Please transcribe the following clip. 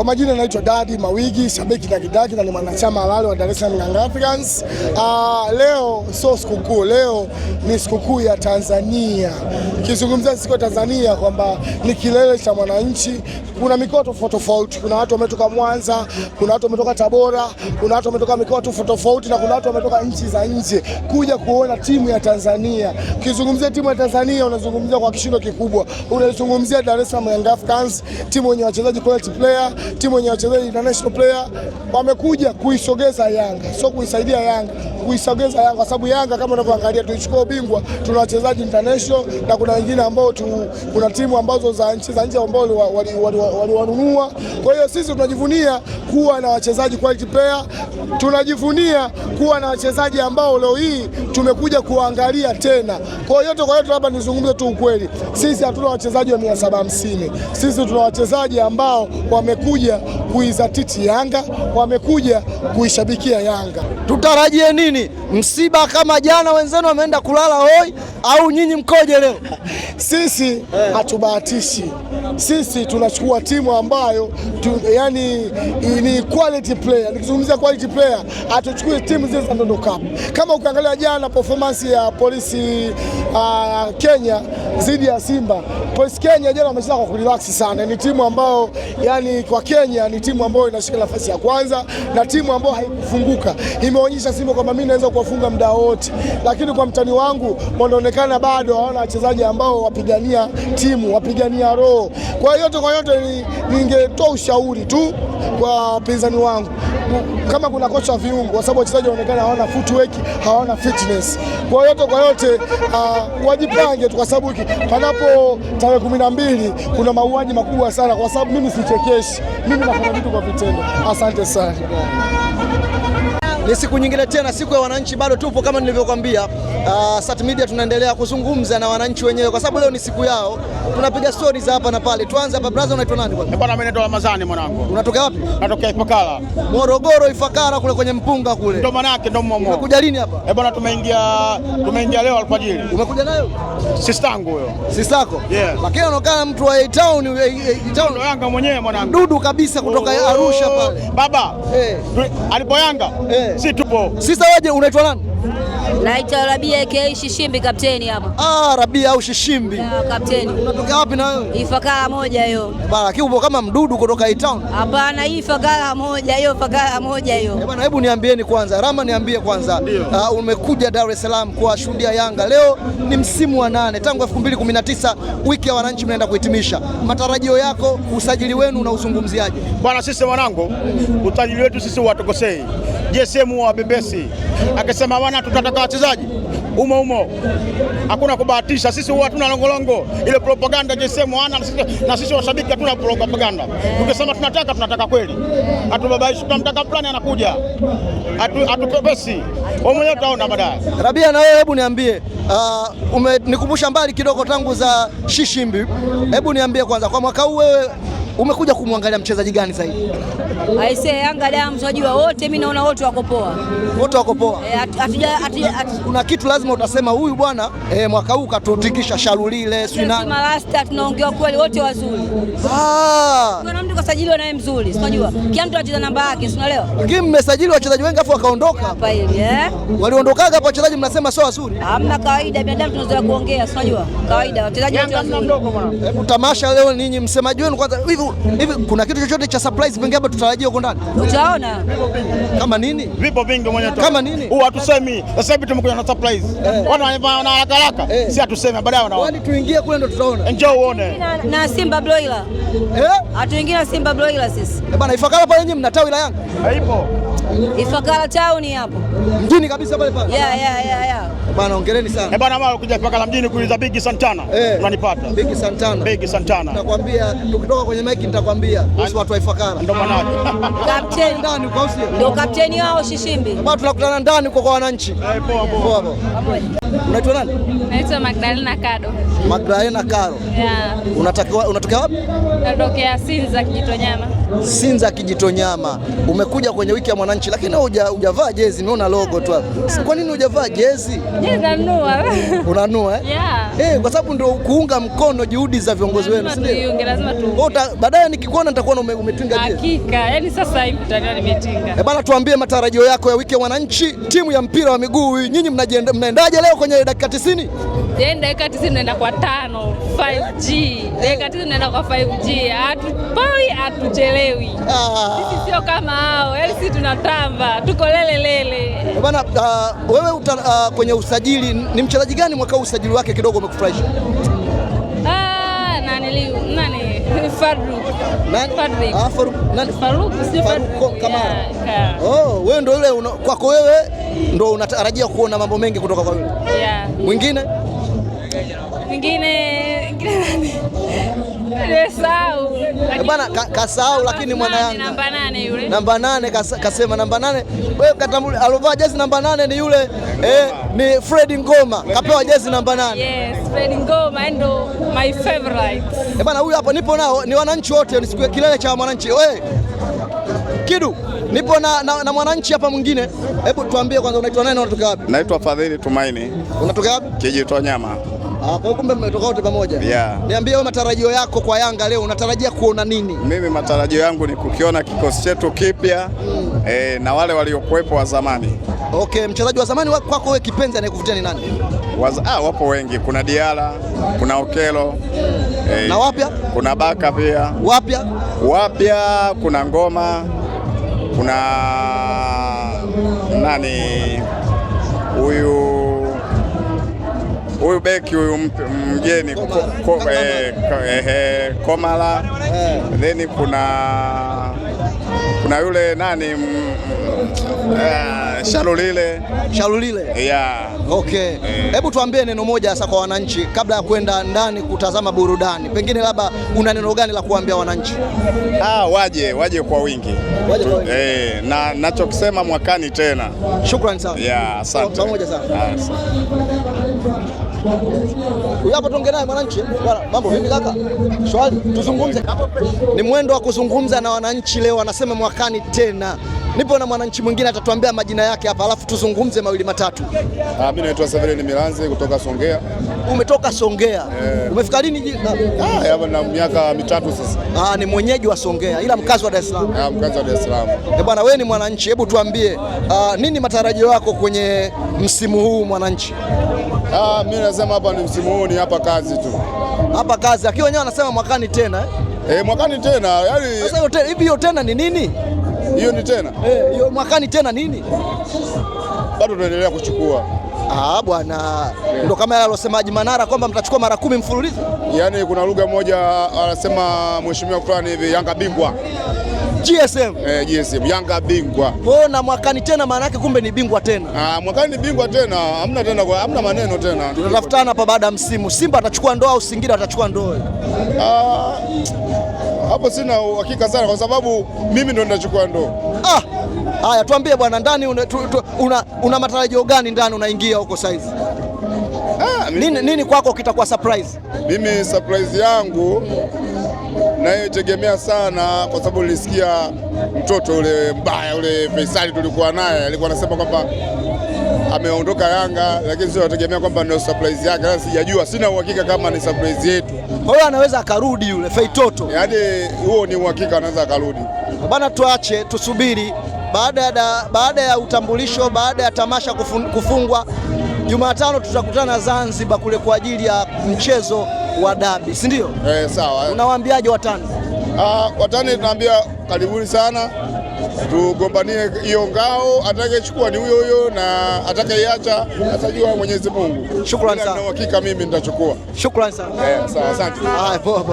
Kwa majina naitwa Dadi Mawigi, shabiki Dagidagi na ni mwanachama halali wa Dar es Salaam Young Africans. Leo sio sikukuu, leo ni sikukuu ya Tanzania. Kizungumzia siku ya Tanzania kwamba ni kilele cha mwananchi. Kuna mikoa tofauti tofauti, kuna watu wametoka Mwanza, kuna watu wametoka Tabora, kuna watu wametoka mikoa tofauti tofauti na kuna watu wametoka nchi za nje kuja kuona timu ya Tanzania. Kizungumzia timu ya Tanzania unazungumzia kwa kishindo kikubwa. Unazungumzia Dar es Salaam Young Africans, timu yenye wachezaji quality player, timu yenye wachezaji international player, wamekuja kuisogeza Yanga, sio kuisaidia Yanga, kuisogeza Yanga, kwa sababu Yanga kama unavyoangalia tulichukua ubingwa, tuna wachezaji international na kuna wengine ambao kuna timu ambazo za nchi za nje ambao waliwanunua. Kwa hiyo sisi tunajivunia kuwa na wachezaji quality player, tunajivunia kuwa na wachezaji ambao leo hii tumekuja kuangalia tena. Kwa hiyo labda nizungumze tu ukweli, sisi hatuna wachezaji wa 750, sisi tuna wachezaji ambao wamekuja kuizatiti Yanga, wamekuja kuishabikia Yanga. Tutarajie nini? Msiba kama jana wenzenu wameenda kulala hoi, au nyinyi mkoje leo? Sisi hatubahatishi. Sisi tunachukua timu ambayo yani ni quality player. Nikizungumzia quality player, hatuchukui timu zile za Ndondo Cup. Kama ukiangalia jana performance ya Polisi Kenya dhidi ya Simba, Polisi Kenya jana wamecheza kwa kurelax sana. Ni timu ambayo yani kwa Kenya ni timu ambayo inashika nafasi ya kwanza na timu ambayo haikufunguka. Imeonyesha Simba kwamba mimi naweza kuwafunga muda wote, lakini kwa mtani wangu wanaonekana bado hawana wachezaji ambao wapigania timu, wapigania roho. Kwa yote ningetoa ushauri tu kwa wapinzani wangu, kama kuna kocha wa viungo, kwa sababu wachezaji wanaonekana hawana footwork, hawana fitness. Kwa yote wajipange tu, kwa sababu panapo tarehe 12 kuna mauaji makubwa sana, kwa sababu mimi sichekeshi, mimi nafanya vitu kwa vitendo. Asante sana. Ni siku nyingine tena, siku ya wananchi. Bado tupo kama nilivyokuambia, Sat Media tunaendelea kuzungumza na wananchi wenyewe kwa sababu leo ni siku yao. Tunapiga stories hapa na pale. Tuanze hapa, brother, unaitwa nani bwana? Bwana, mimi naitwa Ramadhani mwanangu. Unatoka wapi? Natokea Ifakara. Morogoro, Ifakara kule kwenye mpunga kule. Ndio maana yake, ndio momo. Umekuja lini hapa? Bwana, tumeingia leo alfajiri. Umekuja nayo? Sistangu huyo. Sistako? Yeah. Lakini anaonekana mtu wa A-Town, ndo Yanga mwenyewe mwanangu. Dudu kabisa kutoka Arusha pale. Baba. Alipo Yanga. Si tupo. Sasa waje, unaitwa nani? Naitwa Rabia aka Shishimbi, kapteni hapa. Rabia au Shishimbi. Ya, kapteni. Unatoka wapi na wewe? Ifakara moja hiyo. Bana, lakini upo kama mdudu kutoka A-Town. Hapana, hii Ifakara moja hiyo, Ifakara moja hiyo. Bana, hebu niambieni kwanza, Rama niambie kwanza. Umekuja Dar es Salaam kuwashuhudia Yanga. Leo ni msimu wa 8 tangu 2019 wiki ya wananchi mnaenda kuhitimisha. Matarajio yako, usajili wenu na uzungumziaje? Bwana, sisi mwanangu, usajili wetu sisi watukosei. JSM wa bebesi akisema bwana tutataka wachezaji umo, hakuna kubahatisha. Sisi huwa hatuna longolongo, ile propaganda JSM wana na sisi washabiki hatuna propaganda. Tukisema tunataka kweli, hatubabaishi. Tunamtaka fulani anakuja, hatupepesi. Wewe mwenyewe utaona baadaye. Rabia, na wewe hebu niambie, umenikumbusha mbali kidogo tangu za Shishimbi. Hebu niambie kwanza, kwa mwaka huu wewe umekuja kumwangalia mchezaji gani zaidi? Aise, Yanga damu unajua wote, mimi naona wote wako poa. Wote wako poa. Kuna kitu lazima utasema huyu bwana mwaka huu katutikisha Shalulile, si nani? Malasta tunaongea kweli, wote wazuri. Kuna mtu kasajiliwa naye mzuri, unajua. Kila mtu anacheza namba yake, unaelewa? Lakini mmesajili wachezaji wengi afu wakaondoka. Hapa hivi, waliondokaga hapa wachezaji mnasema sio wazuri. Hamna, kawaida binadamu tunazoea kuongea, unajua? Kawaida wachezaji wote wazuri. Hebu tamasha leo, ninyi msemaji wenu kwanza, hivi kuna kitu chochote cha surprise pengine hapa tutarajia huko ndani? Utaona. Kama nini? Vipo vingi mwenyewe. Kama nini? Hatusemi. Sasa hivi tumekuja na surprise. Wana haraka. Si hatusemi, baadaye wanaona. Kwani tuingie kule ndo tutaona. Njoo uone. Na Simba Broiler. Hatuingie na Simba Broiler sisi. Bwana, Ifakara pale nyinyi mna tawi la Yanga? Haipo. Ifakara town hapo. Mjini kabisa pale pale. Yeah. Bwana, hongereni sana. Bwana, mara ukija Ifakara mjini kuuliza Big Santana, unanipata. Big Santana. Nakwambia tukitoka kwenye mic nitakwambia kuhusu watu wa Ifakara. Ndio maana yake. Kapteni ndani kwa usio. Ndio kapteni wao Shishimbi. Bwana, tunakutana ndani huko kwa wananchi. Poa. Unaitwa nani? Naitwa Magdalena Kado. Magdalena Karo. Yeah. Unatokea wapi? Natokea Sinza, Kijitonyama. Sinza Kijitonyama. Umekuja kwenye wiki ya Mwananchi lakini hujavaa jezi, nimeona logo tu hapa. Kwa nini hujavaa jezi? Jezi nanua. Unanua eh? Yeah. Kwa sababu ndio kuunga mkono juhudi za viongozi wenu, si ndio? Lazima tu. Baadaye nikikuona nitakuwa umetinga jezi. Hakika. Yaani sasa hivi tayari nimetinga. Bana, tuambie matarajio yako ya wiki ya Mwananchi, timu ya mpira wa miguu. Nyinyi mnaendaje leo kwenye dakika 90? Dakika 90 naenda kwa 5G. Dakika 90 naenda kwa 5G. Hatupoi, hatuchelewi. Sisi sio kama hao. Yaani sisi tunatamba. Tuko lele. Bana, wewe kwenye usajili ni mchezaji gani mwaka huu usajili wake kidogo umekufurahisha? Faruk Kamara. Wewe ndio yule kwako wewe ndio unatarajia kuona mambo mengi kutoka kwa yule. Yeah. Mwingine Nimesahau. Bana kasahau, lakini mwana Yanga. Namba 8 yule. Namba 8 kasema namba 8. Wewe katambua alovaa jezi namba 8 ni yule ni Fred Ngoma. Kapewa jezi namba 8. Yes, Fred Ngoma ndo my favorite. Bana, huyu hapa nipo nao ni wananchi wote, nisikie kilele cha Mwananchi. Wewe Kidu, nipo na Mwananchi hapa mwingine. Hebu tuambie kwanza unaitwa nani na unatoka wapi? Naitwa Fadhili Tumaini. Unatoka wapi? Kijitonyama. Kwa kumbe mmetoka wote pamoja. Yeah. Niambie wewe matarajio yako kwa Yanga leo, unatarajia kuona nini? Mimi matarajio yangu ni kukiona kikosi chetu kipya na wale waliokuwepo wa zamani. Okay, mchezaji wa zamani kwako wewe kipenzi anayekuvutia ni nani? Wapo wengi, kuna Diala, kuna Okelo. Na wapya? Kuna Baka pia. Wapya kuna Ngoma. Kuna nani? Huyu beki huyu mgeni Komala. Then kuna yule nani Shalulile. Yeah. Okay. Hebu tuambie neno moja sasa kwa wananchi kabla ya kwenda ndani kutazama burudani. Pengine labda una neno gani la kuambia wananchi? Waje kwa wingi. Na nachokisema mwakani tena. Shukrani sana. Yeah, asante. Pamoja sana. Huyu hapa tuongee naye Mwananchi. Mambo vipi kaka? Swali, tuzungumze. Ni mwendo wa kuzungumza na wananchi leo, anasema mwakani tena. Nipo na mwananchi mwingine atatuambia majina yake hapa, alafu tuzungumze mawili matatu. Mimi naitwa Severini Milanzi kutoka Songea. Umetoka Songea? Umefika lini? Hapa na miaka 3 sasa. Ni mwenyeji wa Songea ila mkazi wa Dar es Salaam. Mkazi wa Dar es Salaam. Bwana, wewe ni mwananchi, hebu tuambie nini matarajio yako kwenye msimu huu Mwananchi? Mimi nasema hapa ni msimu huu ni hapa kazi tu. Hapa kazi. Akiwa wenyewe anasema mwakani tena. Mwakani tena. Yaani sasa hiyo tena ni nini? Hiyo ni tena? Hiyo mwakani tena nini? Bado tunaendelea kuchukua. Bwana. Ndio kama yale alosemaji Manara kwamba mtachukua mara 10 mfululizo. Yaani kuna lugha moja anasema mheshimiwa fulani hivi, Yanga bingwa. GSM. GSM Yanga bingwa. Na mwakani tena maana yake kumbe ni bingwa tena. Mwakani ni bingwa tena. Hamna maneno tena. Tunatafutana hapa baada ya msimu. Simba atachukua ndoo au Singida atachukua ndoo? Hapo sina uhakika sana kwa sababu mimi ndo ninachukua ndoo. Haya, tuambie bwana, ndani una matarajio gani ndani unaingia huko saizi? Nini kwako kitakuwa surprise? Mimi surprise yangu naitegemea sana kwa sababu nilisikia mtoto ule mbaya ule Faisali tulikuwa naye alikuwa anasema kwamba ameondoka Yanga, lakini sio nategemea kwamba ndio surprise yake. Sasa sijajua, sina uhakika kama ni surprise yetu. Kwa hiyo anaweza akarudi yule Feitoto. Yaani huo ni uhakika anaweza akarudi. Bana, tuache tusubiri baada ya utambulisho, baada ya tamasha kufungwa Jumatano tutakutana Zanzibar kule kwa ajili ya mchezo wa dabi, si ndio? Sawa. Unawaambiaje watani? Watani tunaambia karibuni sana, tugombanie hiyo ngao, atakayechukua ni huyo na atakayeiacha atajua Mwenyezi Mungu. Shukrani sana. Na uhakika mimi nitachukua. Shukrani sana. Sawa, asante. Poa.